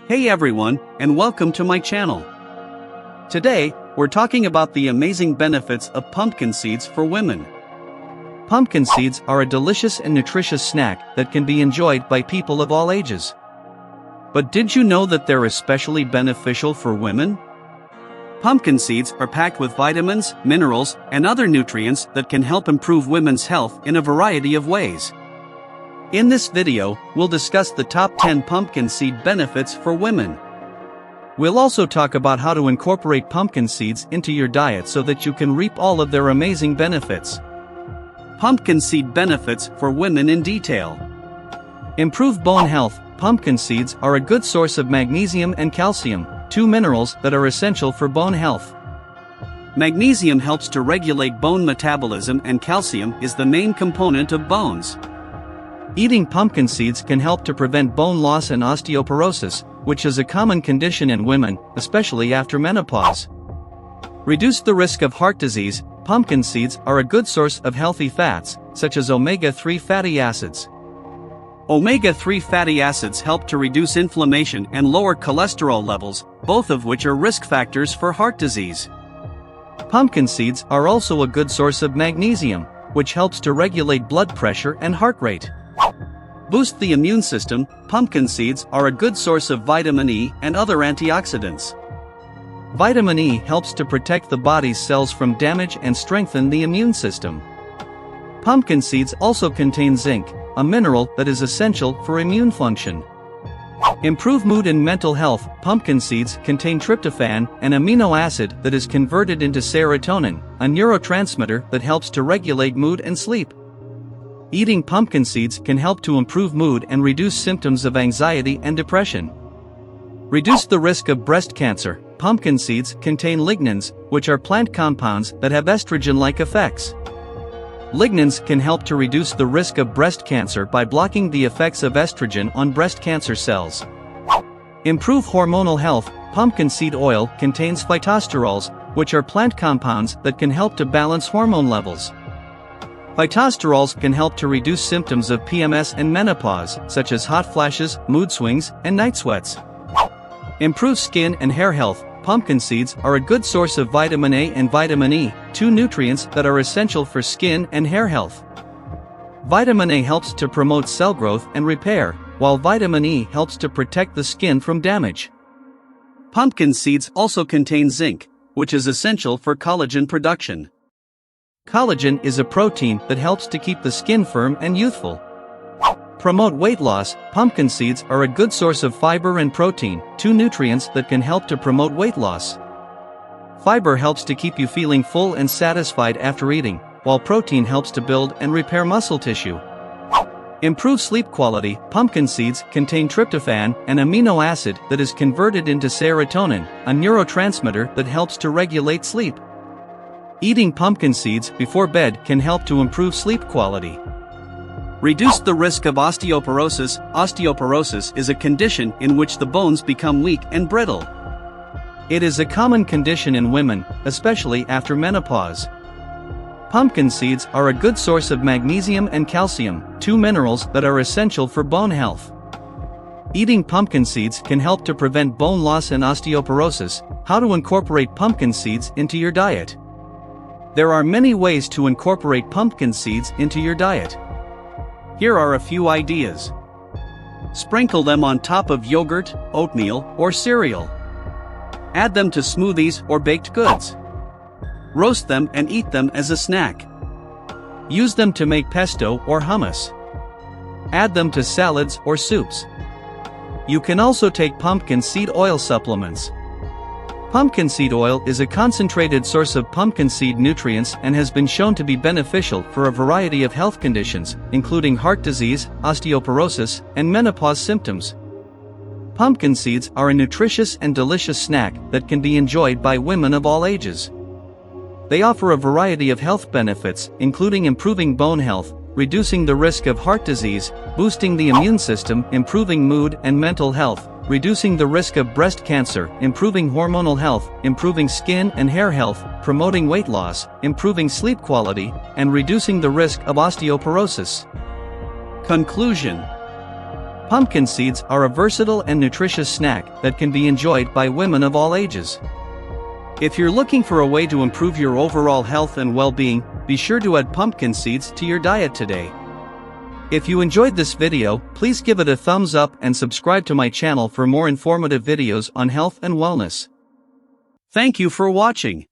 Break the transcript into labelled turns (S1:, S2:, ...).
S1: Hey everyone, and welcome to my channel. Today, we're talking about the amazing benefits of pumpkin seeds for women. Pumpkin seeds are a delicious and nutritious snack that can be enjoyed by people of all ages. But did you know that they're especially beneficial for women? Pumpkin seeds are packed with vitamins, minerals, and other nutrients that can help improve women's health in a variety of ways. In this video, we'll discuss the top 10 pumpkin seed benefits for women. We'll also talk about how to incorporate pumpkin seeds into your diet so that you can reap all of their amazing benefits. Pumpkin seed benefits for women in detail. Improve bone health. Pumpkin seeds are a good source of magnesium and calcium, two minerals that are essential for bone health. Magnesium helps to regulate bone metabolism, and calcium is the main component of bones. Eating pumpkin seeds can help to prevent bone loss and osteoporosis, which is a common condition in women, especially after menopause. Reduce the risk of heart disease. Pumpkin seeds are a good source of healthy fats, such as omega-3 fatty acids. Omega-3 fatty acids help to reduce inflammation and lower cholesterol levels, both of which are risk factors for heart disease. Pumpkin seeds are also a good source of magnesium, which helps to regulate blood pressure and heart rate. Boost the immune system. Pumpkin seeds are a good source of vitamin E and other antioxidants. Vitamin E helps to protect the body's cells from damage and strengthen the immune system. Pumpkin seeds also contain zinc, a mineral that is essential for immune function. Improve mood and mental health. Pumpkin seeds contain tryptophan, an amino acid that is converted into serotonin, a neurotransmitter that helps to regulate mood and sleep. Eating pumpkin seeds can help to improve mood and reduce symptoms of anxiety and depression. Reduce the risk of breast cancer. Pumpkin seeds contain lignans, which are plant compounds that have estrogen-like effects. Lignans can help to reduce the risk of breast cancer by blocking the effects of estrogen on breast cancer cells. Improve hormonal health. Pumpkin seed oil contains phytosterols, which are plant compounds that can help to balance hormone levels. Phytosterols can help to reduce symptoms of PMS and menopause, such as hot flashes, mood swings, and night sweats. Improve skin and hair health. Pumpkin seeds are a good source of vitamin A and vitamin E, two nutrients that are essential for skin and hair health. Vitamin A helps to promote cell growth and repair, while vitamin E helps to protect the skin from damage. Pumpkin seeds also contain zinc, which is essential for collagen production. Collagen is a protein that helps to keep the skin firm and youthful. Promote weight loss. Pumpkin seeds are a good source of fiber and protein, two nutrients that can help to promote weight loss. Fiber helps to keep you feeling full and satisfied after eating, while protein helps to build and repair muscle tissue. Improve sleep quality. Pumpkin seeds contain tryptophan, an amino acid that is converted into serotonin, a neurotransmitter that helps to regulate sleep. Eating pumpkin seeds before bed can help to improve sleep quality. Reduce the risk of osteoporosis. Osteoporosis is a condition in which the bones become weak and brittle. It is a common condition in women, especially after menopause. Pumpkin seeds are a good source of magnesium and calcium, two minerals that are essential for bone health. Eating pumpkin seeds can help to prevent bone loss and osteoporosis. How to incorporate pumpkin seeds into your diet? There are many ways to incorporate pumpkin seeds into your diet. Here are a few ideas. Sprinkle them on top of yogurt, oatmeal, or cereal. Add them to smoothies or baked goods. Roast them and eat them as a snack. Use them to make pesto or hummus. Add them to salads or soups. You can also take pumpkin seed oil supplements. Pumpkin seed oil is a concentrated source of pumpkin seed nutrients and has been shown to be beneficial for a variety of health conditions, including heart disease, osteoporosis, and menopause symptoms. Pumpkin seeds are a nutritious and delicious snack that can be enjoyed by women of all ages. They offer a variety of health benefits, including improving bone health, reducing the risk of heart disease, boosting the immune system, improving mood and mental health, reducing the risk of breast cancer, improving hormonal health, improving skin and hair health, promoting weight loss, improving sleep quality, and reducing the risk of osteoporosis. Conclusion: Pumpkin seeds are a versatile and nutritious snack that can be enjoyed by women of all ages. If you're looking for a way to improve your overall health and well-being, be sure to add pumpkin seeds to your diet today. If you enjoyed this video, please give it a thumbs up and subscribe to my channel for more informative videos on health and wellness. Thank you for watching.